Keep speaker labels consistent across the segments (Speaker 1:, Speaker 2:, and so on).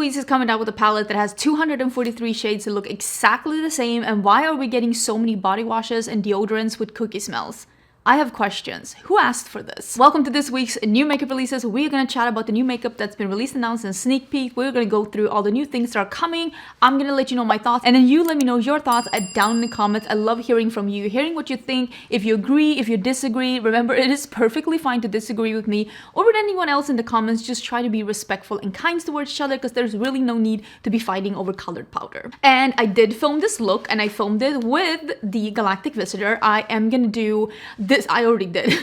Speaker 1: Louise is coming out with a palette that has 243 shades that look exactly the same, and why are we getting so many body washes and deodorants with cookie smells? I have questions. Who asked for this? Welcome to this week's new makeup releases. We're gonna chat about the new makeup that's been released, announced, and sneak peek. We're gonna go through all the new things that are coming. I'm gonna let you know my thoughts, and then you let me know your thoughts down in the comments. I love hearing from you, hearing what you think, if you agree, if you disagree. Remember, it is perfectly fine to disagree with me or with anyone else in the comments. Just try to be respectful and kind towards each other, because there's really no need to be fighting over colored powder. And I did film this look, and I filmed it with the Galactic visitor. I am gonna do this. I already did.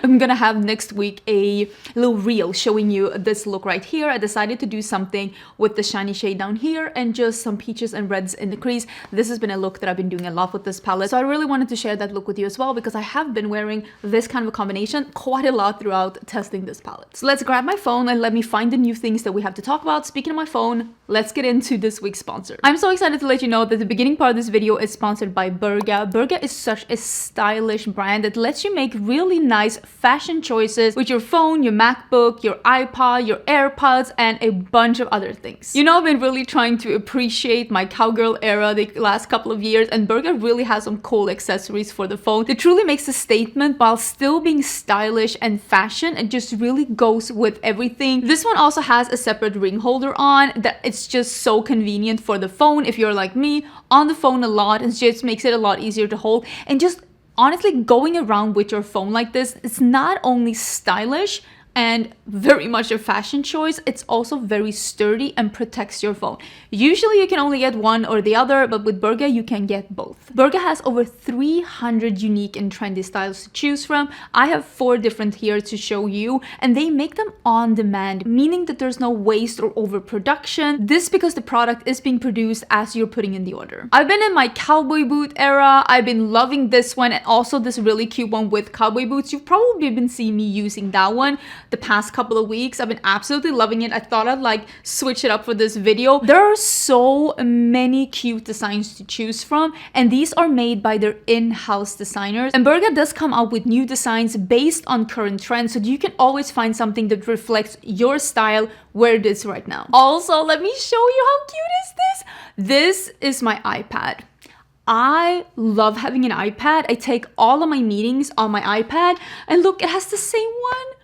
Speaker 1: I'm gonna have next week a little reel showing you this look right here. I decided to do something with the shiny shade down here and just some peaches and reds in the crease. This has been a look that I've been doing a lot with this palette, so I really wanted to share that look with you as well, because I have been wearing this kind of a combination quite a lot throughout testing this palette. So let's grab my phone and let me find the new things that we have to talk about. Speaking of my phone, let's get into this week's sponsor. I'm so excited to let you know that the beginning part of this video is sponsored by Burga. Burga is such a stylish brand that lets you make really nice fashion choices with your phone, your MacBook, your iPod, your AirPods, and a bunch of other things. You know, I've been really trying to appreciate my cowgirl era the last couple of years, and Burga really has some cool accessories for the phone that truly makes a statement while still being stylish and fashion, and just really goes with everything. This one also has a separate ring holder on that it's just so convenient for the phone if you're like me, on the phone a lot. It just makes it a lot easier to hold, and just honestly, going around with your phone like this, it's not only stylish and very much a fashion choice, it's also very sturdy and protects your phone. Usually you can only get one or the other, but with Burga you can get both. Burga has over 300 unique and trendy styles to choose from. I have 4 different here to show you, and they make them on demand, meaning that there's no waste or overproduction. This because the product is being produced as you're putting in the order. I've been in my cowboy boot era. I've been loving this one, and also this really cute one with cowboy boots. You've probably been seeing me using that one the past couple of weeks. I've been absolutely loving it. I thought I'd like switch it up for this video. There are so many cute designs to choose from, and these are made by their in-house designers. And Burga does come out with new designs based on current trends, so you can always find something that reflects your style where it is right now. Also, let me show you how cute is this. This is my iPad. I love having an iPad. I take all of my meetings on my iPad, and look, it has the same one.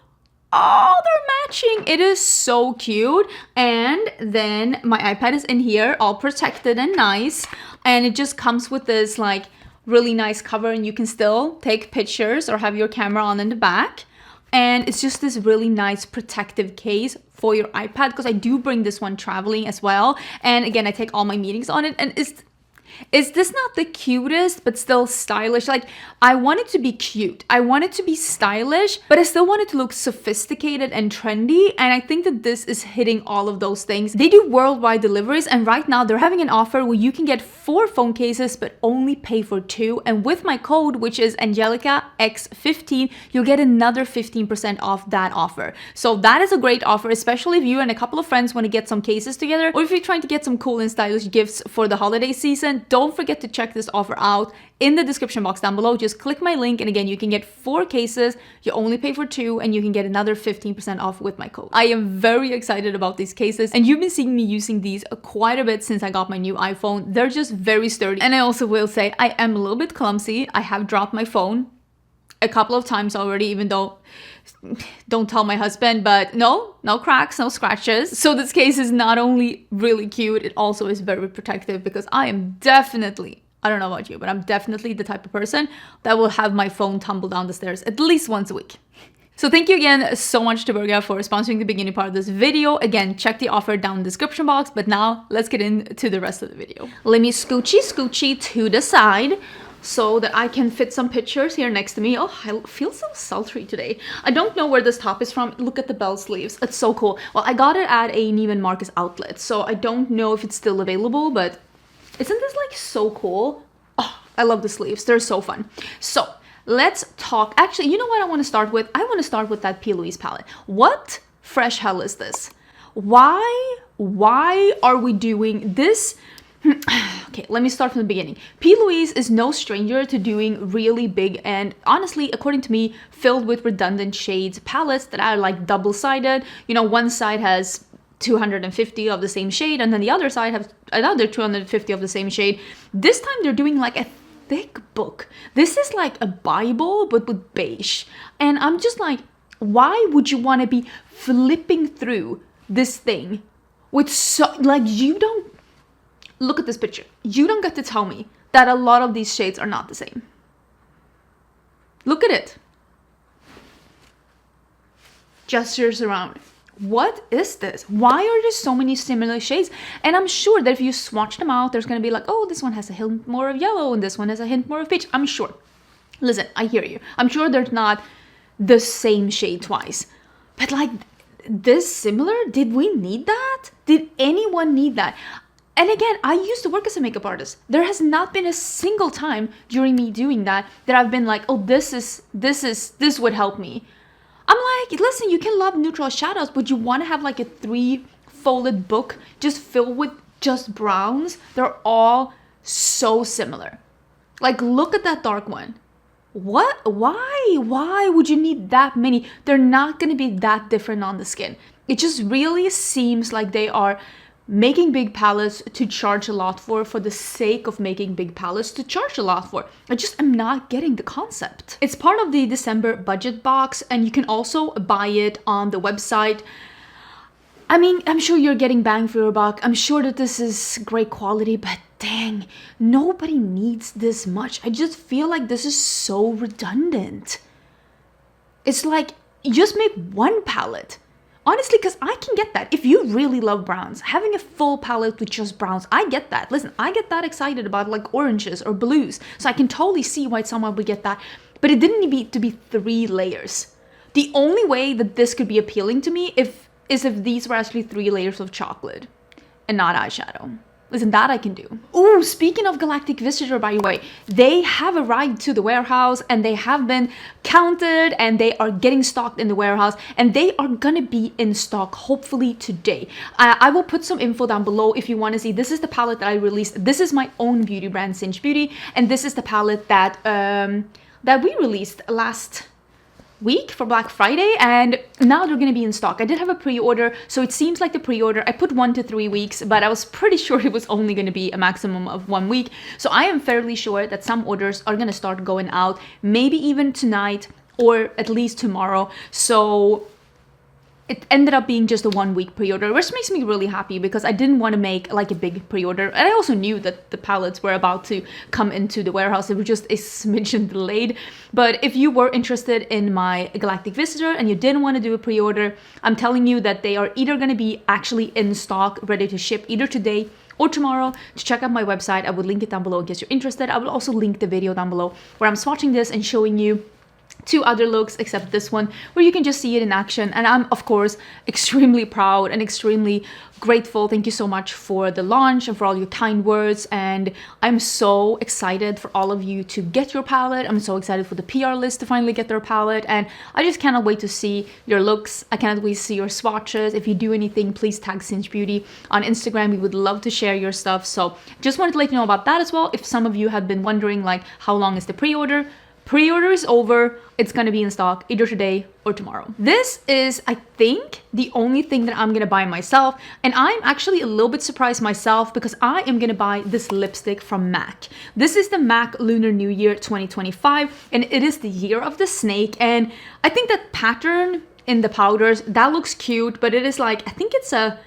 Speaker 1: Oh, they're matching. It is so cute. And then my iPad is in here, all protected and nice. And it just comes with this like really nice cover, and you can still take pictures or have your camera on in the back. And it's just this really nice protective case for your iPad, because I do bring this one traveling as well. And again, I take all my meetings on it, and is this not the cutest but still stylish? Like, I want it to be cute, I want it to be stylish, but I still want it to look sophisticated and trendy, and I think that this is hitting all of those things. They do worldwide deliveries, and right now they're having an offer where you can get 4 phone cases but only pay for 2, and with my code, which is AngelicaX15, you'll get another 15% off that offer. So that is a great offer, especially if you and a couple of friends want to get some cases together, or if you're trying to get some cool and stylish gifts for the holiday season. Don't forget to check this offer out in the description box down below. Just click my link, and again, you can get 4 cases, you only pay for 2, and you can get another 15% off with my code. I am very excited about these cases, and you've been seeing me using these quite a bit since I got my new iPhone. They're just very sturdy, and I also will say I am a little bit clumsy. I have dropped my phone a couple of times already, even though, don't tell my husband, but no cracks, no scratches. So this case is not only really cute, it also is very protective, because I am definitely, I don't know about you, but I'm definitely the type of person that will have my phone tumble down the stairs at least once a week. So thank you again so much to Burga for sponsoring the beginning part of this video. Again, check the offer down in the description box, but now let's get into the rest of the video. Let me scoochie to the side so that I can fit some pictures here next to me. Oh, I feel so sultry today. I don't know where this top is from. Look at the bell sleeves. It's so cool. Well, I got it at a Neiman Marcus outlet, so I don't know if it's still available, but isn't this like so cool? Oh, I love the sleeves. They're so fun. So let's talk. Actually, you know what I want to start with? I want to start with that PLouise palette. What fresh hell is this? Why are we doing this? Okay, let me start from the beginning. PLouise is no stranger to doing really big and, honestly, according to me, filled with redundant shades palettes that are like double-sided. You know, one side has 250 of the same shade, and then the other side has another 250 of the same shade. This time they're doing like a thick book. This is like a Bible, but with beige. And I'm just like, why would you want to be flipping through this thing with so, like, you don't, look at this picture. You don't get to tell me that a lot of these shades are not the same. Look at it. Gestures around. What is this? Why are there so many similar shades? And I'm sure that if you swatch them out, there's going to be like, oh, this one has a hint more of yellow and this one has a hint more of peach. I'm sure. Listen, I hear you. I'm sure they're not the same shade twice. But like, this similar? Did we need that? Did anyone need that? And again, I used to work as a makeup artist. There has not been a single time during me doing that I've been like, oh, this would help me. I'm like, listen, you can love neutral shadows, but you want to have like a 3-folded book just filled with just browns. They're all so similar. Like, look at that dark one. What? Why would you need that many? They're not going to be that different on the skin. It just really seems like they are making big palettes to charge a lot for the sake of making big palettes to charge a lot for. I just am not getting the concept. It's part of the December budget box, and you can also buy it on the website. I mean, I'm sure you're getting bang for your buck. I'm sure that this is great quality, but dang, nobody needs this much. I just feel like this is so redundant. It's like, you just make one palette. Honestly, because I can get that. If you really love browns, having a full palette with just browns, I get that. Listen, I get that excited about like oranges or blues. So I can totally see why someone would get that. But it didn't need to be 3 layers. The only way that this could be appealing to me is if these were actually 3 layers of chocolate and not eyeshadow. Listen, that I can do. Ooh, speaking of Galactic Visitor, by the way, they have arrived to the warehouse and they have been counted and they are getting stocked in the warehouse and they are gonna be in stock hopefully today. I will put some info down below if you want to see. This is the palette that I released. This is my own beauty brand, Cinch Beauty, and this is the palette that that we released last week for Black Friday, and now they're going to be in stock. I did have a pre-order, so it seems like the pre-order, I put 1 to 3 weeks, but I was pretty sure it was only going to be a maximum of 1 week. So I am fairly sure that some orders are going to start going out, maybe even tonight or at least tomorrow. So it ended up being just a 1-week pre-order, which makes me really happy because I didn't want to make like a big pre-order. And I also knew that the palettes were about to come into the warehouse. They were just a smidgen delayed. But if you were interested in my Galactic Visitor and you didn't want to do a pre-order, I'm telling you that they are either going to be actually in stock, ready to ship either today or tomorrow. To check out my website, I would link it down below in case you're interested. I will also link the video down below where I'm swatching this and showing you 2 other looks except this one where you can just see it in action. And I'm of course extremely proud and extremely grateful. Thank you so much for the launch and for all your kind words, and I'm so excited for all of you to get your palette. I'm so excited for the PR list to finally get their palette, and I just cannot wait to see your looks. I cannot wait to see your swatches. If you do anything, please tag Cinch Beauty on Instagram. We would love to share your stuff. So just wanted to let you know about that as well. If some of you have been wondering like how long is the pre-order, pre-order is over. It's gonna be in stock either today or tomorrow. This is, I think, the only thing that I'm gonna buy myself. And I'm actually a little bit surprised myself because I am gonna buy this lipstick from MAC. This is the MAC Lunar New Year 2025, and it is the year of the snake. And I think that pattern in the powders, that looks cute, but it is like, I think is that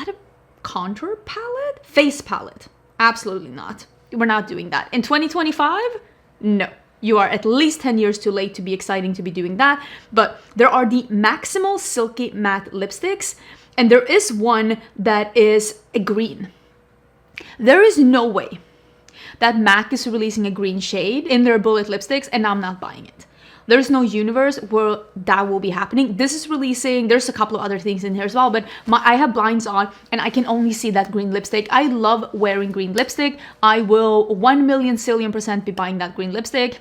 Speaker 1: a contour palette? Face palette. Absolutely not. We're not doing that. In 2025, no. You are at least 10 years too late to be exciting to be doing that. But there are the Maximal Silky Matte Lipsticks, and there is one that is a green. There is no way that MAC is releasing a green shade in their bullet lipsticks, and I'm not buying it. There's no universe where that will be happening. This is releasing, there's a couple of other things in here as well, but I have blinds on and I can only see that green lipstick. I love wearing green lipstick. I will 1,000,000,000,000% be buying that green lipstick.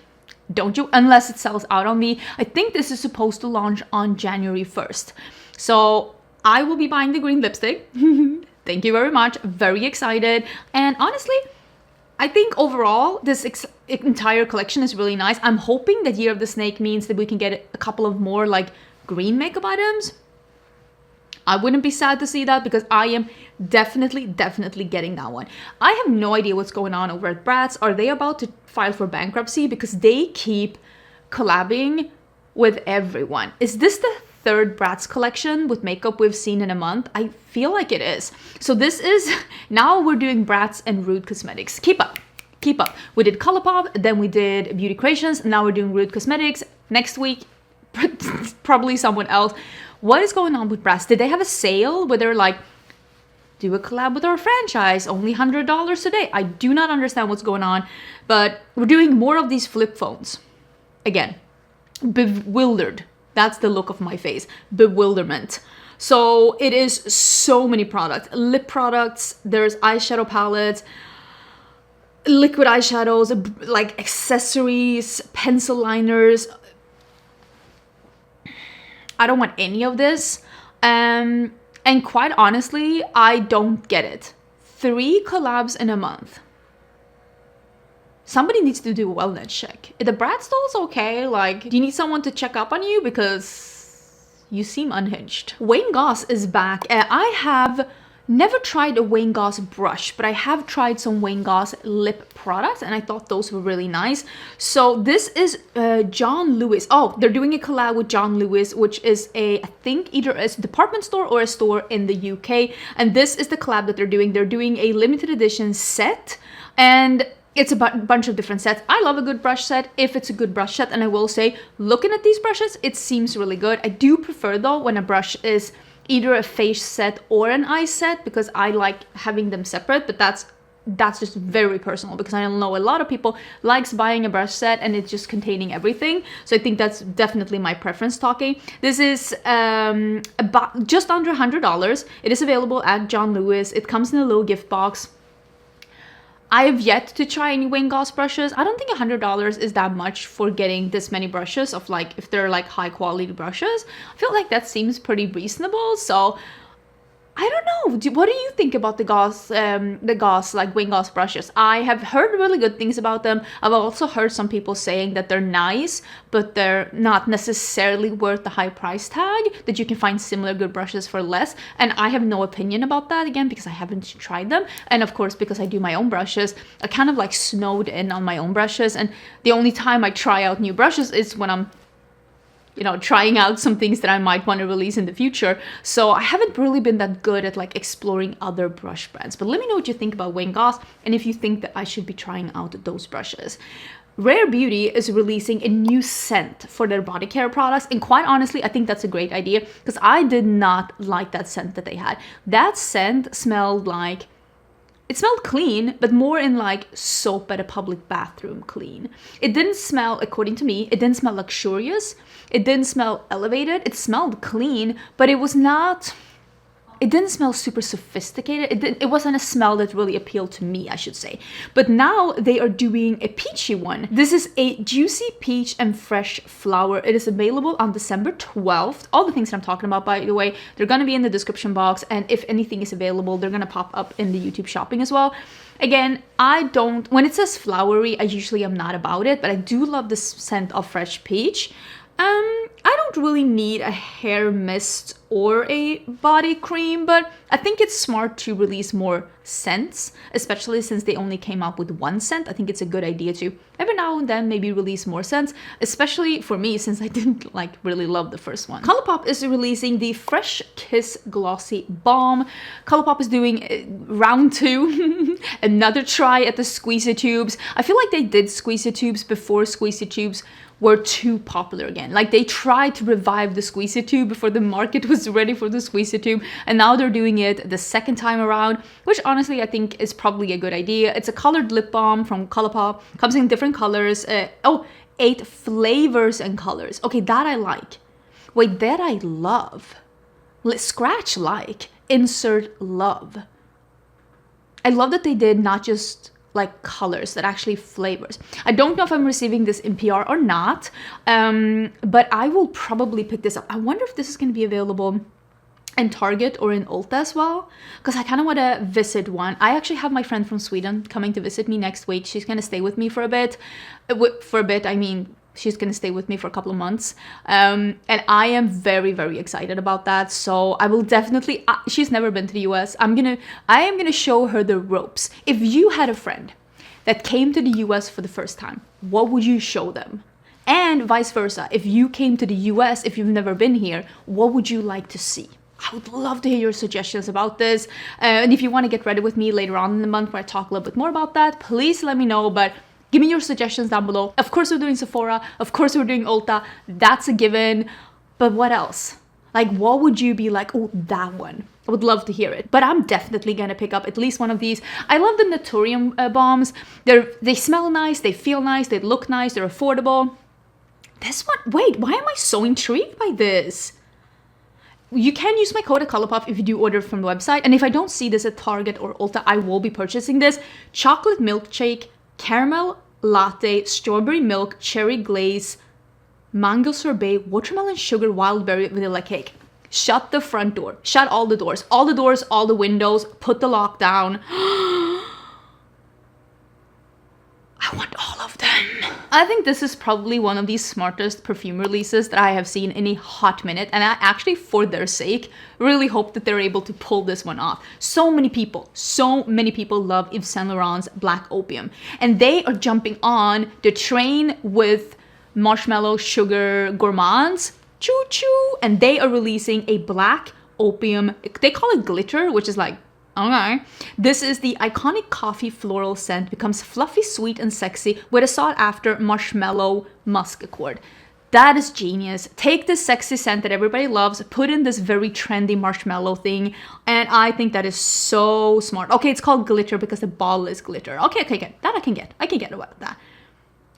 Speaker 1: Don't you? Unless it sells out on me. I think this is supposed to launch on January 1st. So I will be buying the green lipstick. Thank you very much. Very excited. And honestly, I think overall, this entire collection is really nice. I'm hoping that Year of the Snake means that we can get a couple of more like green makeup items. I wouldn't be sad to see that because I am definitely getting that one. I have no idea what's going on over at Bratz. Are they about to file for bankruptcy? Because they keep collabing with everyone. Is this the third Bratz collection with makeup we've seen in a month? I feel like it is. So this is, now we're doing Bratz and Rhode Cosmetics. Keep up. We did Colourpop, then we did Beauty Creations, now we're doing Rhode Cosmetics. Next week, probably someone else. What is going on with Bratz? Did they have a sale where they're like, do a collab with our franchise, only $100 today? I do not understand what's going on, but we're doing more of these flip phones. Again, bewildered. That's the look of my face. Bewilderment. So it is so many products. Lip products, there's eyeshadow palettes, liquid eyeshadows, like accessories, pencil liners. I don't want any of this. And quite honestly, I don't get it. 3 collabs in a month. Somebody needs to do a wellness check. Are the Bratz dolls okay? Like, do you need someone to check up on you? Because you seem unhinged. Wayne Goss is back. I have never tried a Wayne Goss brush, but I have tried some Wayne Goss lip products and I thought those were really nice. So this is John Lewis. Oh, they're doing a collab with John Lewis, which is I think either a department store or a store in the UK. And this is the collab that they're doing. They're doing a limited edition set and it's a bunch of different sets. I love a good brush set if it's a good brush set. And I will say, looking at these brushes, it seems really good. I do prefer though when a brush is either a face set or an eye set because I like having them separate, but that's just very personal because I know a lot of people likes buying a brush set and it's just containing everything. So I think that's definitely my preference talking. This is about just under $100. It is available at John Lewis. It comes in a little gift box. I have yet to try any Wayne Goss brushes. I don't think $100 is that much for getting this many brushes of like, if they're like high quality brushes. I feel like that seems pretty reasonable. So I don't know. What do you think about the Goss like Wayne Goss brushes? I have heard really good things about them. I've also heard some people saying that they're nice, but they're not necessarily worth the high price tag, that you can find similar good brushes for less. And I have no opinion about that again, because I haven't tried them. And of course, because I do my own brushes, I kind of like snowed in on my own brushes. And the only time I try out new brushes is when I'm trying out some things that I might want to release in the future. So I haven't really been that good at like exploring other brush brands. But let me know what you think about Wayne Goss and if you think that I should be trying out those brushes. Rare Beauty is releasing a new scent for their body care products. And quite honestly, I think that's a great idea because I did not like that scent that they had. That scent smelled like, it smelled clean, but more in like soap at a public bathroom clean. It didn't smell, according to me, it didn't smell luxurious. It didn't smell elevated. It smelled clean, but it was not, it didn't smell super sophisticated. It wasn't a smell that really appealed to me, I should say. But now they are doing a peachy one. This is a juicy peach and fresh flower. It is available on December 12th. All the things that I'm talking about, by the way, they're going to be in the description box. And if anything is available, they're going to pop up in the YouTube shopping as well. Again, when it says flowery, I usually am not about it, but I do love the scent of fresh peach. I don't really need a hair mist or a body cream, but I think it's smart to release more scents, especially since they only came out with one scent. I think it's a good idea to every now and then maybe release more scents, especially for me since I didn't really love the first one. Colourpop is releasing the Fresh Kiss Glossy Balm. Colourpop is doing round 2, another try at the squeezy tubes. I feel like they did squeezy tubes before squeezy tubes were too popular again. Like they tried to revive the squeezy tube before the market was ready for the squeezy tube, and now they're doing it the second time around, which honestly I think is probably a good idea. It's a colored lip balm from Colourpop, comes in different colors. 8 flavors and colors. Okay, that I like. Wait, that I love. Scratch like, insert love. I love that they did not just like colors, that actually flavors. I don't know if I'm receiving this in PR or not, but I will probably pick this up. I wonder if this is going to be available in Target or in Ulta as well, because I kind of want to visit one. I actually have my friend from Sweden coming to visit me next week. She's going to stay with me for a bit. I mean, She's gonna stay with me for a couple of months, and I am very, very excited about that. So I will definitely, she's never been to the US. I am gonna show her the ropes. If you had a friend that came to the US for the first time, what would you show them? And vice versa, if you came to the US, if you've never been here, what would you like to see? I would love to hear your suggestions about this. And if you want to get ready with me later on in the month where I talk a little bit more about that, please let me know. But give me your suggestions down below. Of course, we're doing Sephora. Of course, we're doing Ulta. That's a given. But what else? Like, what would you be like, oh, that one? I would love to hear it. But I'm definitely going to pick up at least one of these. I love the Naturium bombs. They smell nice. They feel nice. They look nice. They're affordable. This one, wait, why am I so intrigued by this? You can use my code at Colourpop if you do order from the website. And if I don't see this at Target or Ulta, I will be purchasing this. Chocolate milkshake, caramel latte, strawberry milk, cherry glaze, mango sorbet, watermelon sugar, wild berry, vanilla cake. Shut the front door. Shut all the doors. All the doors, all the windows. Put the lock down. I want all of them. I think this is probably one of the smartest perfume releases that I have seen in a hot minute. And I actually, for their sake, really hope that they're able to pull this one off. So many people love Yves Saint Laurent's Black Opium. And they are jumping on the train with Marshmallow Sugar Gourmandes. Choo choo. And they are releasing a Black Opium, they call it glitter, which is like, okay. This is the iconic coffee floral scent, becomes fluffy, sweet, and sexy with a sought-after marshmallow musk accord. That is genius. Take this sexy scent that everybody loves, put in this very trendy marshmallow thing, and I think that is so smart. Okay, it's called glitter because the bottle is glitter. Okay, that I can get about that.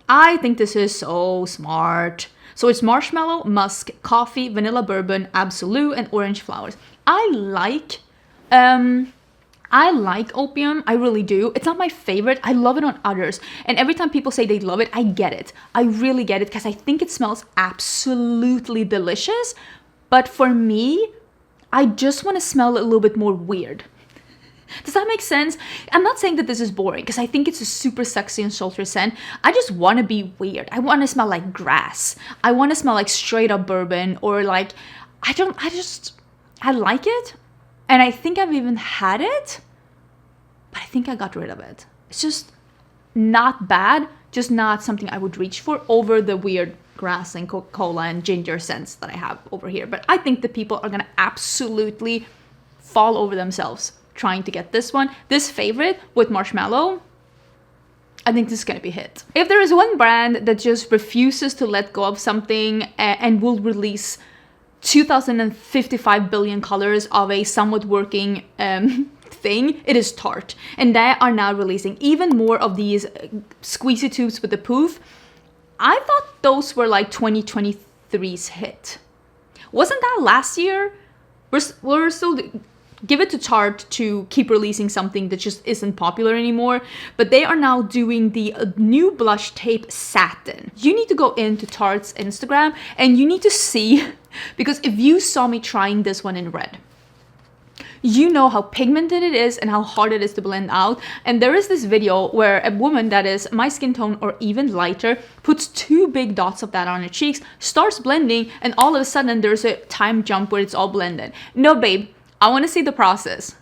Speaker 1: I think this is so smart. So it's marshmallow, musk, coffee, vanilla bourbon, absolute, and orange flowers. I like opium, I really do. It's not my favorite. I love it on others. And every time people say they love it, I get it. I really get it because I think it smells absolutely delicious. But for me, I just want to smell a little bit more weird. Does that make sense? I'm not saying that this is boring because I think it's a super sexy and sultry scent. I just want to be weird. I want to smell like grass. I want to smell like straight up bourbon or like, I like it. And I think I've even had it, but I think I got rid of it. It's just not bad, just not something I would reach for over the weird grass and Coca-Cola and ginger scents that I have over here. But I think the people are gonna absolutely fall over themselves trying to get this one. This favorite with marshmallow, I think this is gonna be a hit. If there is one brand that just refuses to let go of something and will release 2,055 billion colors of a somewhat working thing, it is Tarte. And they are now releasing even more of these squeezy tubes with the poof. I thought those were like 2023's hit. Wasn't that last year? We're still... Give it to Tarte to keep releasing something that just isn't popular anymore. But they are now doing the new blush tape Satin. You need to go into Tarte's Instagram and you need to see, because if you saw me trying this one in red, you know how pigmented it is and how hard it is to blend out. And there is this video where a woman that is my skin tone or even lighter puts 2 big dots of that on her cheeks, starts blending, and all of a sudden there's a time jump where it's all blended. No, babe. I want to see the process.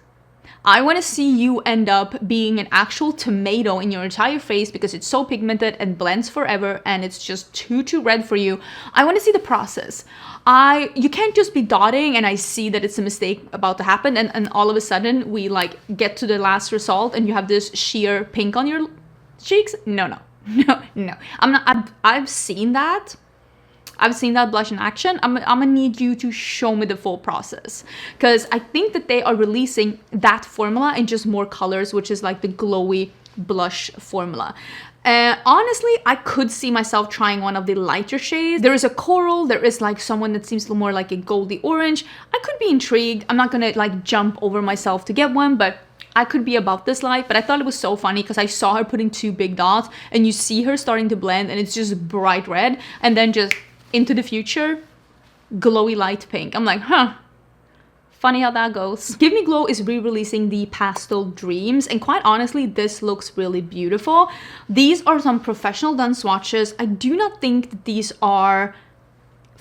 Speaker 1: I want to see you end up being an actual tomato in your entire face because it's so pigmented and blends forever and it's just too red for you. I want to see the process. You can't just be dotting and I see that it's a mistake about to happen and all of a sudden we like get to the last result and you have this sheer pink on your cheeks. No. I'm not, I've seen that. I've seen that blush in action. I'm gonna need you to show me the full process because I think that they are releasing that formula in just more colors, which is like the glowy blush formula. Honestly, I could see myself trying one of the lighter shades. There is a coral, there is like someone that seems a little more like a goldy orange. I could be intrigued. I'm not gonna like jump over myself to get one, but I could be about this light. But I thought it was so funny because I saw her putting 2 big dots and you see her starting to blend and it's just bright red and then just into the future, glowy light pink. I'm like, huh, Funny how that goes. Give Me Glow is re-releasing the Pastel Dreams, and quite honestly, this looks really beautiful. These are some professional done swatches. I do not think that these are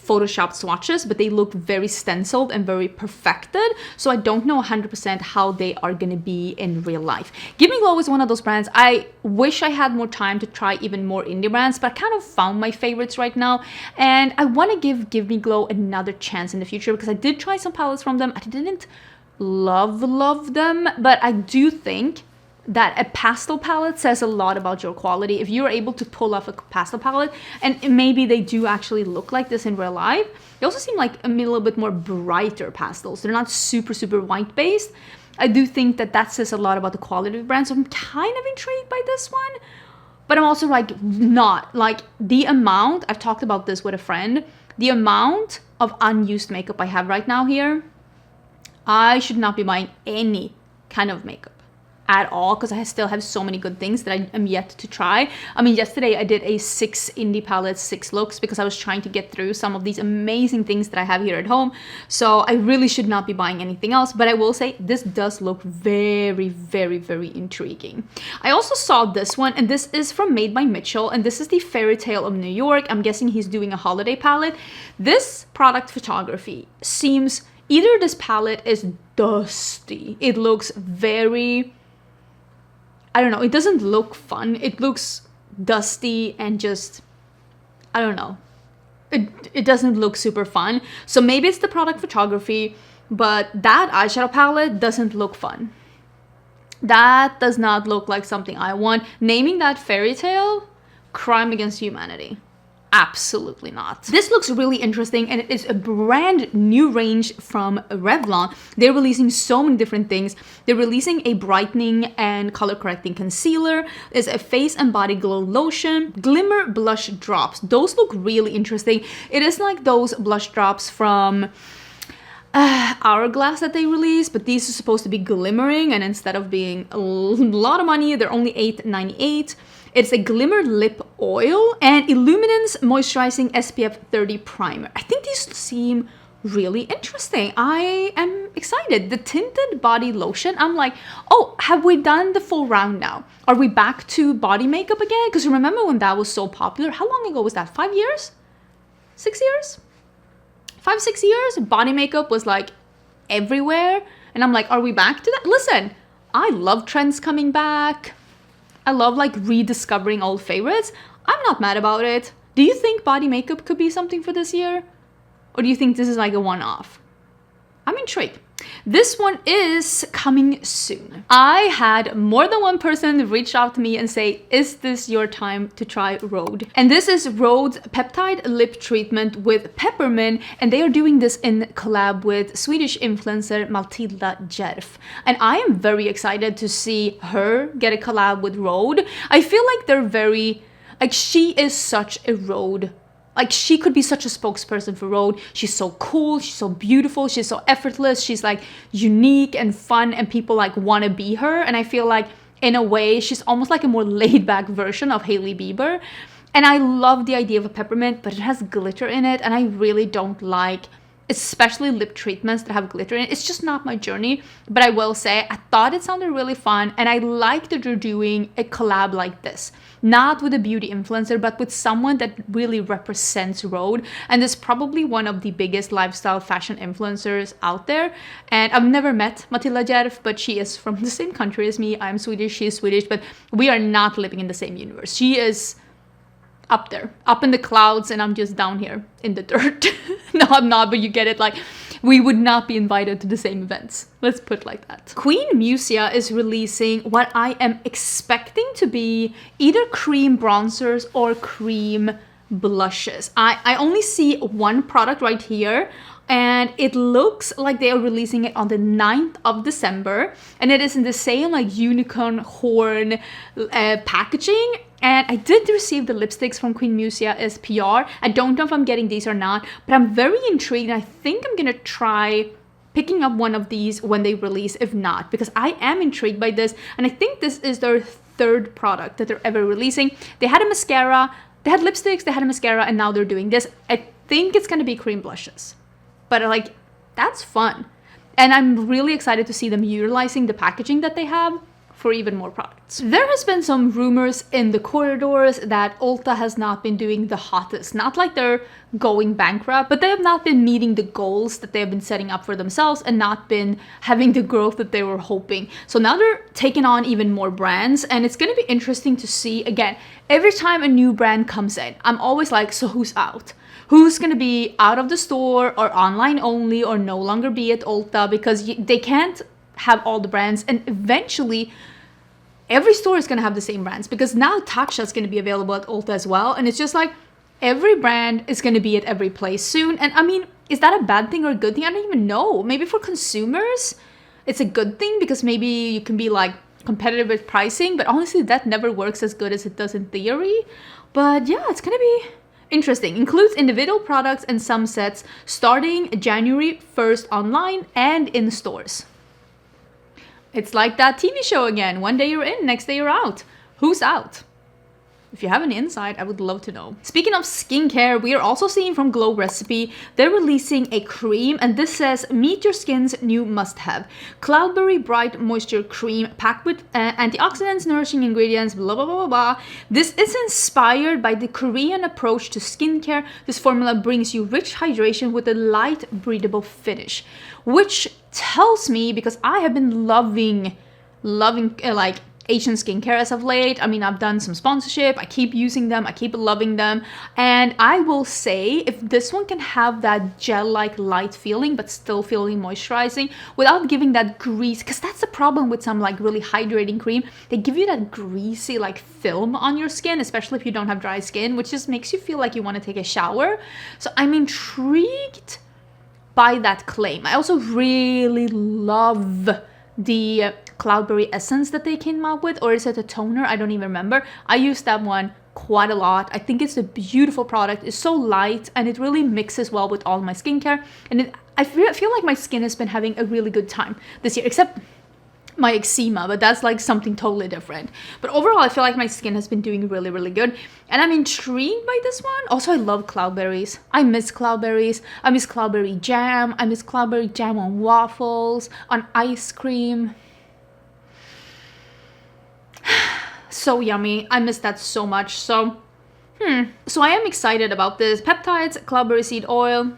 Speaker 1: Photoshopped swatches, but they look very stenciled and very perfected, so I don't know 100% how they are gonna be in real life. Give Me Glow is one of those brands I wish I had more time to try even more indie brands, but I kind of found my favorites right now, and I want to give Me Glow another chance in the future, because I did try some palettes from them. I didn't love them, but I do think that a pastel palette says a lot about your quality. If you're able to pull off a pastel palette, and maybe they do actually look like this in real life, they also seem like a little bit more brighter pastels. They're not super white based. I do think that that says a lot about the quality of the brand, so I'm kind of intrigued by this one. But I'm also like not. Like the amount, I've talked about this with a friend, the amount of unused makeup I have right now here, I should not be buying any kind of makeup at all, because I still have so many good things that I am yet to try. I mean, yesterday I did a 6 indie palettes, 6 looks, because I was trying to get through some of these amazing things that I have here at home. So I really should not be buying anything else, but I will say this does look very intriguing. I also saw this one, and this is from Made by Mitchell, and this is the Fairytale of New York. I'm guessing he's doing a holiday palette. This product photography seems, either this palette is dusty, it looks very, I don't know, it doesn't look fun. It looks dusty and just, I don't know. It doesn't look super fun. So maybe it's the product photography, but that eyeshadow palette doesn't look fun. That does not look like something I want. Naming that Fairytale, crime against humanity. Absolutely not. This looks really interesting, and it is a brand new range from Revlon. They're releasing so many different things. They're releasing a brightening and color correcting concealer. There's a face and body glow lotion, glimmer blush drops. Those look really interesting. It is like those blush drops from Hourglass that they released, but these are supposed to be glimmering, and instead of being a lot of money, they're only $8.98. It's a glimmer lip oil and Illuminance moisturizing SPF 30 primer. I think these seem really interesting. I am excited. The tinted body lotion, I'm like, oh, have we done the full round now? Are we back to body makeup again? Because remember when that was so popular? How long ago was that? 5 years? 6 years? 5, 6 years? Body makeup was like everywhere. And I'm like, are we back to that? Listen, I love trends coming back. I love like rediscovering old favorites. I'm not mad about it. Do you think body makeup could be something for this year? Or do you think this is like a one-off? I'm intrigued. This one is coming soon. I had more than one person reach out to me and say, is this your time to try Rhode? And this is Rhode's Peptide Lip Treatment with Peppermint, and they are doing this in collab with Swedish influencer Matilda Djerf. And I am very excited to see her get a collab with Rhode. I feel like they're very, like she is such a Rhode, like she could be such a spokesperson for Rhode. She's so cool, she's so beautiful, she's so effortless, she's like unique and fun, and people like want to be her. And I feel like in a way she's almost like a more laid back version of Hailey Bieber. And I love the idea of a peppermint, but it has glitter in it, and I really don't like especially lip treatments that have glitter in it. It's just not my journey. But I will say, I thought it sounded really fun, and I like that they're doing a collab like this. Not with a beauty influencer, but with someone that really represents Rhode. And is probably one of the biggest lifestyle fashion influencers out there. And I've never met Matilda Djerf, but she is from the same country as me. I'm Swedish, she is Swedish, but we are not living in the same universe. She is up there, up in the clouds, and I'm just down here in the dirt. No, I'm not, but you get it. Like, we would not be invited to the same events. Let's put it like that. Queen Musia is releasing what I am expecting to be either cream bronzers or cream blushes. I only see one product right here, and it looks like they are releasing it on the 9th of December, and it is in the same like unicorn horn packaging. And I did receive the lipsticks from Queen Musia as PR. I don't know if I'm getting these or not, but I'm very intrigued. I think I'm gonna try picking up one of these when they release, if not, because I am intrigued by this. And I think this is their 3rd product that they're ever releasing. They had a mascara, they had lipsticks, they had a mascara, and now they're doing this. I think it's gonna be cream blushes, but like, that's fun. And I'm really excited to see them utilizing the packaging that they have for even more products. There has been some rumors in the corridors that Ulta has not been doing the hottest. Not like they're going bankrupt, but they have not been meeting the goals that they have been setting up for themselves and not been having the growth that they were hoping. So now they're taking on even more brands, and it's gonna be interesting to see. Again, every time a new brand comes in, I'm always like, so who's out? Who's gonna be out of the store or online only or no longer be at Ulta, because they can't have all the brands, and eventually every store is going to have the same brands, because now Tatcha is going to be available at Ulta as well, and it's just like every brand is going to be at every place soon. And I mean, is that a bad thing or a good thing? I don't even know. Maybe for consumers it's a good thing, because maybe you can be like competitive with pricing, but honestly that never works as good as it does in theory. But yeah, it's going to be interesting. Includes individual products and some sets starting January 1st online and in stores. It's like that TV show again. One day you're in, next day you're out. Who's out? If you have any insight, I would love to know. Speaking of skincare, we are also seeing from Glow Recipe, they're releasing a cream, and this says, meet your skin's new must-have. Cloudberry Bright Moisture Cream, packed with antioxidants, nourishing ingredients, blah, blah, blah, blah, blah. This is inspired by the Korean approach to skincare. This formula brings you rich hydration with a light, breathable finish, which tells me, because I have been loving like Asian skincare as of late. I mean, I've done some sponsorship, I keep using them, I keep loving them, and I will say, if this one can have that gel-like light feeling but still feeling moisturizing without giving that grease, because that's the problem with some like really hydrating cream, they give you that greasy like film on your skin, especially if you don't have dry skin, which just makes you feel like you want to take a shower. So I'm intrigued by that claim. I also really love the Cloudberry essence that they came out with, or is it a toner? I don't even remember. I use that one quite a lot. I think it's a beautiful product. It's so light and it really mixes well with all my skincare, and I feel like my skin has been having a really good time this year, except my eczema, but that's like something totally different. But overall, I feel like my skin has been doing really, really good, and I'm intrigued by this one. Also, I love cloudberries. I miss cloudberries. I miss cloudberry jam. I miss cloudberry jam on waffles, on ice cream. So yummy. I miss that so much. So I am excited about this. Peptides, cloudberry seed oil.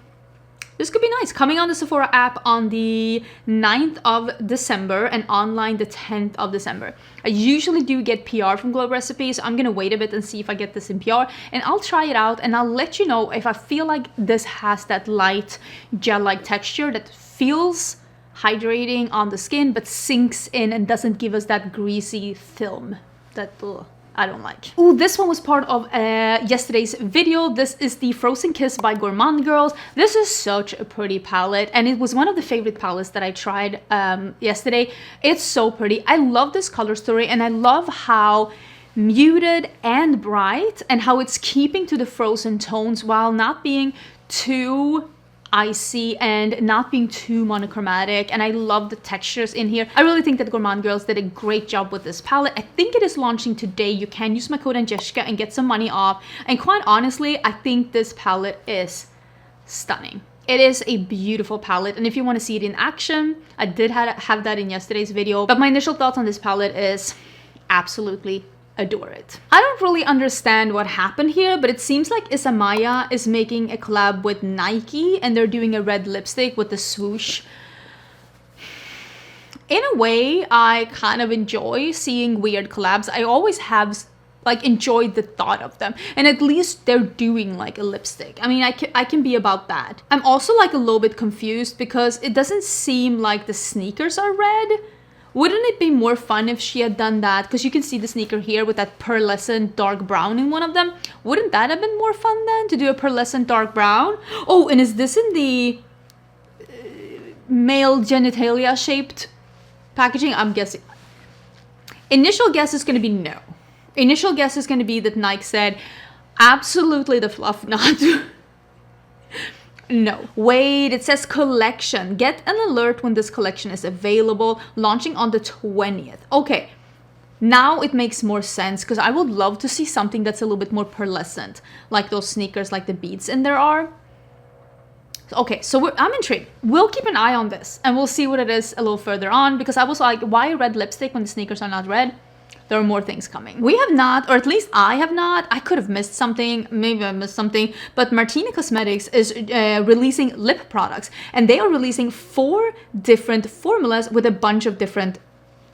Speaker 1: This could be nice. Coming on the Sephora app on the 9th of December and online the 10th of December. I usually do get PR from Glow Recipe, so I'm gonna wait a bit and see if I get this in PR, and I'll try it out and I'll let you know if I feel like this has that light gel-like texture that feels hydrating on the skin but sinks in and doesn't give us that greasy film that I don't like. Oh, this one was part of yesterday's video. This is the Frozen Kiss by Gourmande Girls. This is such a pretty palette, and it was one of the favorite palettes that I tried yesterday. It's so pretty. I love this color story, and I love how muted and bright, and how it's keeping to the frozen tones while not being too icy and not being too monochromatic. And I love the textures in here. I really think that Gourmande Girls did a great job with this palette. I think it is launching today. You can use my code Angelica and get some money off, and quite honestly, I think this palette is stunning. It is a beautiful palette, and if you want to see it in action, I did have that in yesterday's video, but my initial thoughts on this palette is absolutely adore it. I don't really understand what happened here, but it seems like Isamaya is making a collab with Nike, and they're doing a red lipstick with the swoosh. In a way, I kind of enjoy seeing weird collabs. I always have like enjoyed the thought of them, and at least they're doing like a lipstick. I mean, I can be about that. I'm also like a little bit confused because it doesn't seem like the sneakers are red. Wouldn't it be more fun if she had done that? Because you can see the sneaker here with that pearlescent dark brown in one of them. Wouldn't that have been more fun then, to do a pearlescent dark brown? Oh, and is this in the male genitalia shaped packaging? I'm guessing. Initial guess is going to be no. Initial guess is going to be that Nike said, absolutely the fluff not. No. Wait, it says collection. Get an alert when this collection is available, launching on the 20th. Okay, now it makes more sense, because I would love to see something that's a little bit more pearlescent, like those sneakers, like the beads in there are. Okay, so I'm intrigued. We'll keep an eye on this and we'll see what it is a little further on, because I was like, why a red lipstick when the sneakers are not red? There are more things coming. We have not, or at least I have not, I could have missed something, maybe I missed something, but Martine Cosmetics is releasing lip products, and they are releasing 4 different formulas with a bunch of different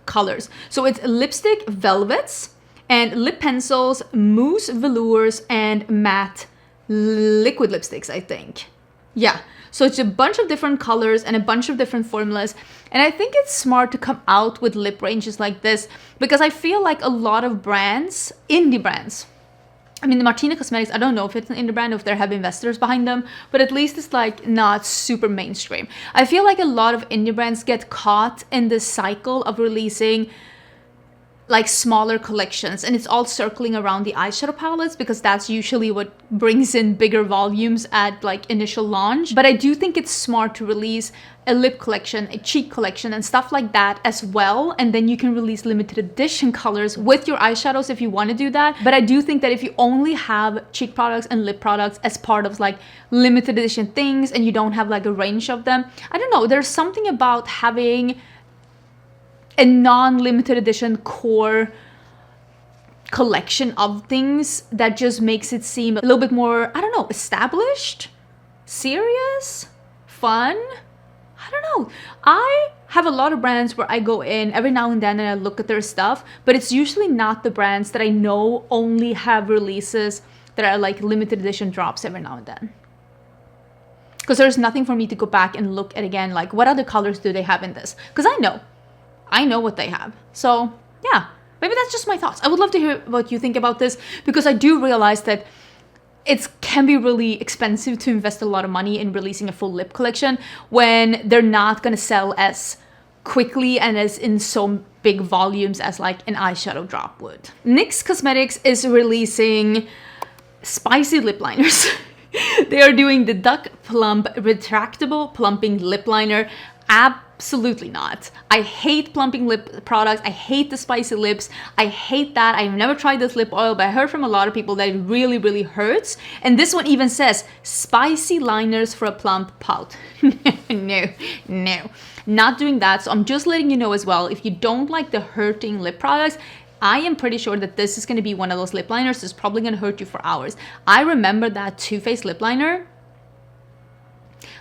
Speaker 1: colors. So it's lipstick velvets and lip pencils, mousse velours, and matte liquid lipsticks, I think. Yeah, so it's a bunch of different colors and a bunch of different formulas. And I think it's smart to come out with lip ranges like this, because I feel like a lot of brands, indie brands, I mean, the Martine Cosmetics, I don't know if it's an indie brand or if they have investors behind them, but at least it's like not super mainstream. I feel like a lot of indie brands get caught in this cycle of releasing like smaller collections, and it's all circling around the eyeshadow palettes, because that's usually what brings in bigger volumes at like initial launch. But I do think it's smart to release a lip collection, a cheek collection, and stuff like that as well, and then you can release limited edition colors with your eyeshadows if you want to do that. But I do think that if you only have cheek products and lip products as part of like limited edition things and you don't have like a range of them, I don't know, there's something about having a non-limited edition core collection of things that just makes it seem a little bit more, I don't know, established, serious, fun. I don't know. I have a lot of brands where I go in every now and then and I look at their stuff, but it's usually not the brands that I know only have releases that are like limited edition drops every now and then. Because there's nothing for me to go back and look at again, like what other colors do they have in this? Because I know what they have. So yeah, maybe that's just my thoughts. I would love to hear what you think about this, because I do realize that it can be really expensive to invest a lot of money in releasing a full lip collection when they're not going to sell as quickly and as in so big volumes as like an eyeshadow drop would. NYX Cosmetics is releasing spicy lip liners. They are doing the Duck Plump Retractable Plumping Lip Liner. Absolutely not. I hate plumping lip products. I hate the spicy lips. I hate that. I've never tried this lip oil, but I heard from a lot of people that it really, really hurts. And this one even says spicy liners for a plump pout. No, not doing that. So I'm just letting you know as well, if you don't like the hurting lip products, I am pretty sure that this is going to be one of those lip liners that's probably going to hurt you for hours. I remember that Too Faced lip liner,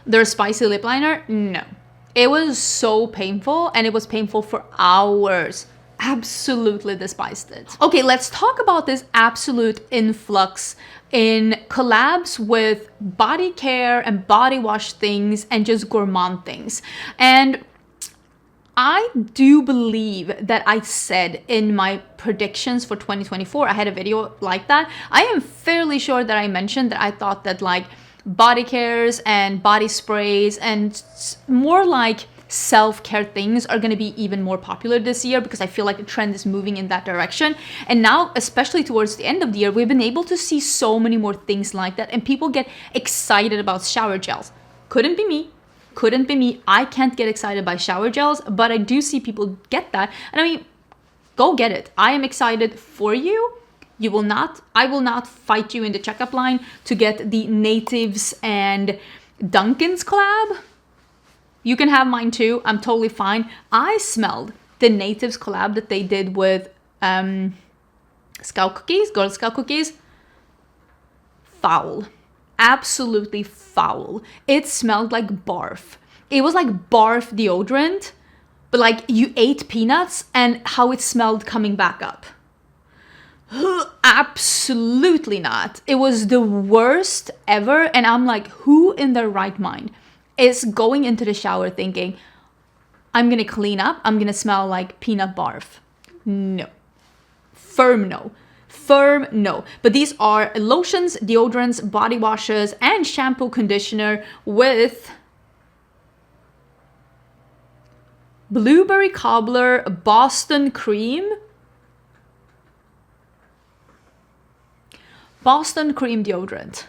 Speaker 1: their spicy lip liner. No. It was so painful, and it was painful for hours. Absolutely despised it. Okay, let's talk about this absolute influx in collabs with body care and body wash things and just gourmand things. And I do believe that I said in my predictions for 2024, I had a video like that. I am fairly sure that I mentioned that I thought that like body cares and body sprays and more like self-care things are going to be even more popular this year, because I feel like the trend is moving in that direction. And now, especially towards the end of the year, we've been able to see so many more things like that, and people get excited about shower gels. Couldn't be me. I can't get excited by shower gels, but I do see people get that. And I mean, go get it. I am excited for you. You will not, I will not fight you in the checkup line to get the Natives and Dunkin's collab. You can have mine too. I'm totally fine. I smelled the Natives collab that they did with Scout Cookies, Girl Scout Cookies. Foul. Absolutely foul. It smelled like barf. It was like barf deodorant, but like you ate peanuts and how it smelled coming back up. Absolutely not. It was the worst ever, and I'm like, who in their right mind is going into the shower thinking, I'm gonna clean up, I'm gonna smell like peanut barf? No. Firm no. Firm no. But these are lotions, deodorants, body washes, and shampoo conditioner with blueberry cobbler, Boston cream, Boston cream deodorant.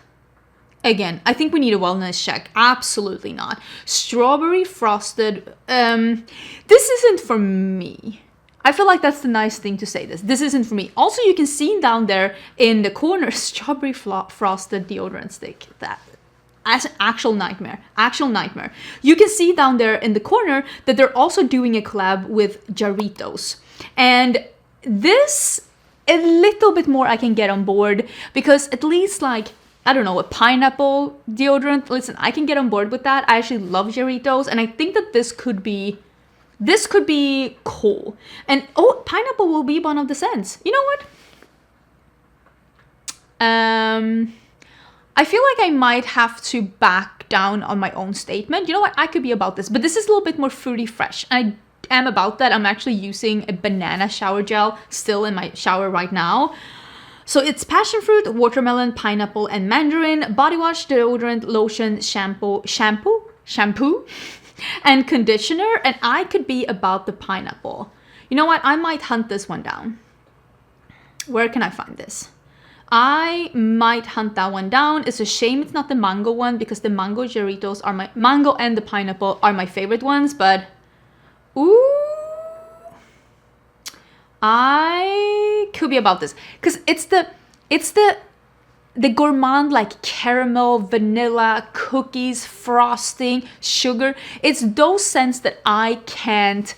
Speaker 1: Again, I think we need a wellness check. Absolutely not. Strawberry frosted. This isn't for me. I feel like that's the nice thing to say this. This isn't for me. Also, you can see down there in the corner, strawberry frosted deodorant stick. That as an actual nightmare. You can see down there in the corner that they're also doing a collab with Doritos. And this, a little bit more I can get on board, because at least like, I don't know, a pineapple deodorant, listen, I can get on board with that. I actually love Doritos, and I think that this could be cool. And oh, pineapple will be one of the scents. You know what? I feel like I might have to back down on my own statement. You know what? I could be about this, but this is a little bit more fruity fresh. I am about that. I'm actually using a banana shower gel still in my shower right now. So it's passion fruit, watermelon, pineapple, and mandarin, body wash, deodorant, lotion, shampoo, and conditioner. And I could be about the pineapple. You know what? I might hunt this one down. Where can I find this? I might hunt that one down. It's a shame it's not the mango one, because the mango Doritos are my mango, and the pineapple are my favorite ones. But ooh, I could be about this, because it's the gourmand, like caramel, vanilla, cookies, frosting, sugar. It's those scents that I can't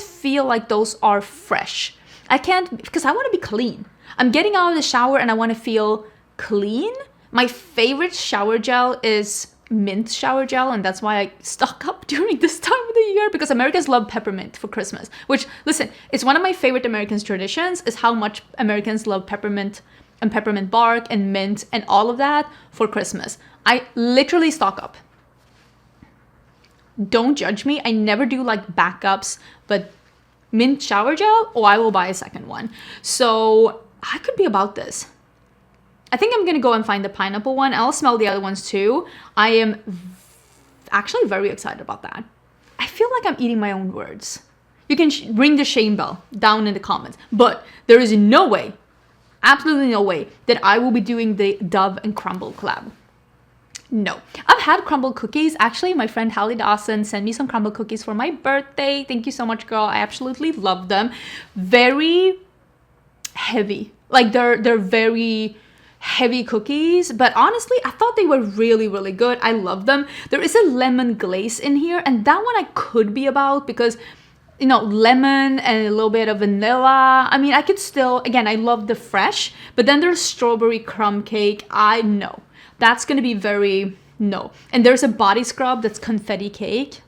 Speaker 1: feel like those are fresh. I can't, because I want to be clean. I'm getting out of the shower and I want to feel clean. My favorite shower gel is mint shower gel, and that's why I stock up during this time of the year, because Americans love peppermint for Christmas, which, listen, it's one of my favorite American traditions, is how much Americans love peppermint and peppermint bark and mint and all of that for Christmas. I literally stock up. Don't judge me. I never do like backups, but mint shower gel, or I will buy a second one. So I could be about this. I think I'm gonna go and find the pineapple one. I'll smell the other ones too. I am actually very excited about that. I feel like I'm eating my own words. You can ring the shame bell down in the comments. But there is no way, absolutely no way, that I will be doing the Dove and Crumble collab. No. I've had crumble cookies. Actually, my friend Hallie Dawson sent me some crumble cookies for my birthday. Thank you so much, girl. I absolutely love them. Very heavy. Like they're very heavy cookies, but honestly, I thought they were really, really good. I love them. There is a lemon glaze in here, and that one I could be about, because, you know, lemon and a little bit of vanilla. I mean, I could still, again, I love the fresh, but then there's strawberry crumb cake. I know. That's going to be very, no. And there's a body scrub that's confetti cake.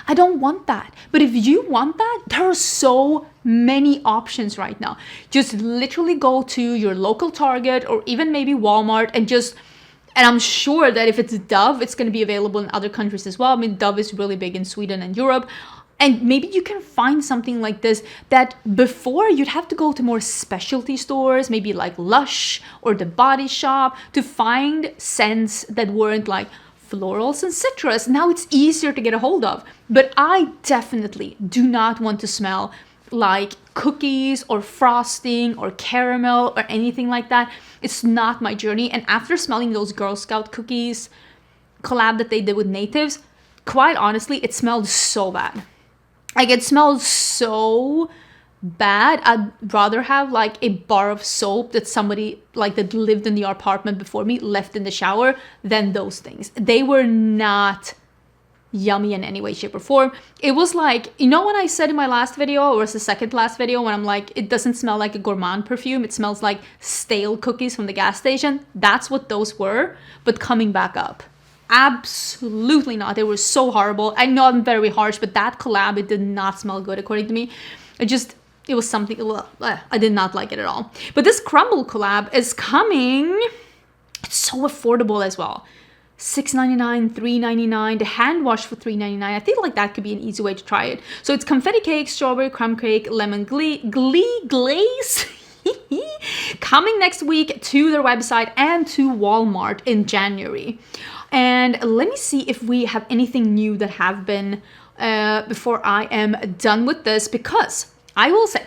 Speaker 1: I don't want that. But if you want that, there are so many options right now. Just literally go to your local Target or even maybe Walmart and I'm sure that if it's Dove, it's going to be available in other countries as well. I mean, Dove is really big in Sweden and Europe. And maybe you can find something like this that before you'd have to go to more specialty stores, maybe like Lush or The Body Shop, to find scents that weren't like florals and citrus. Now it's easier to get a hold of. But I definitely do not want to smell like cookies or frosting or caramel or anything like that. It's not my journey. And after smelling those Girl Scout cookies collab that they did with Natives, quite honestly, it smelled so bad. Like, it smells so bad. I'd rather have like a bar of soap that somebody like that lived in the apartment before me left in the shower than those things. They were not yummy in any way, shape, or form. It was like, you know what I said in my last video, or was the second last video, when I'm like, it doesn't smell like a gourmand perfume, it smells like stale cookies from the gas station. That's what those were, but coming back up. Absolutely not. They were so horrible. I know I'm very harsh, but that collab, it did not smell good according to me. It was something, I did not like it at all. But this crumble collab is coming. It's so affordable as well. $6.99, $3.99, the hand wash for $3.99. I feel like that could be an easy way to try it. So it's confetti cake, strawberry crumb cake, lemon glaze. Coming next week to their website and to Walmart in January. And let me see if we have anything new that have been before I am done with this, because I will say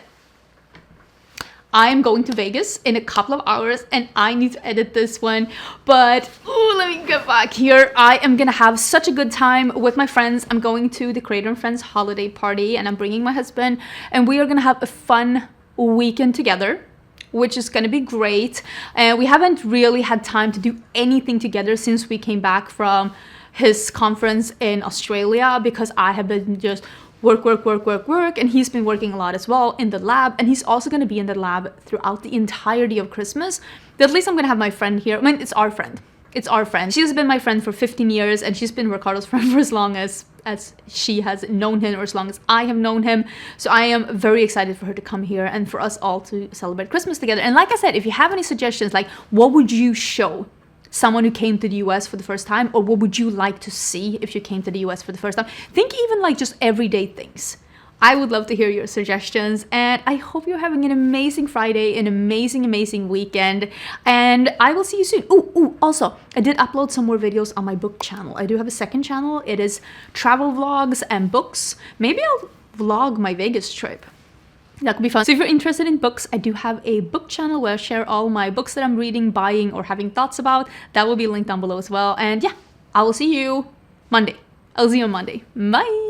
Speaker 1: I am going to Vegas in a couple of hours and I need to edit this one. But let me get back here. I am gonna have such a good time with my friends. I'm going to the Creator and Friends holiday party and I'm bringing my husband, and we are gonna have a fun weekend together. which is gonna be great. And we haven't really had time to do anything together since we came back from his conference in Australia, because I have been just work, and he's been working a lot as well in the lab, and he's also going to be in the lab throughout the entirety of Christmas. But at least I'm going to have my friend here. I mean, it's our friend. It's our friend. She's been my friend for 15 years, and she's been Ricardo's friend for as long as she has known him, or as long as I have known him. So I am very excited for her to come here and for us all to celebrate Christmas together. And like I said, if you have any suggestions, like what would you show someone who came to the US for the first time, or what would you like to see if you came to the US for the first time? Think even like just everyday things. I would love to hear your suggestions, and I hope you're having an amazing Friday, an amazing weekend, and I will see you soon. Ooh, also, I did upload some more videos on my book channel. I do have a second channel. It is travel vlogs and books. Maybe I'll vlog my Vegas trip. That could be fun. So if you're interested in books, I do have a book channel where I share all my books that I'm reading, buying, or having thoughts about. That will be linked down below as well. And yeah, I will see you Monday. I'll see you on Monday. Bye!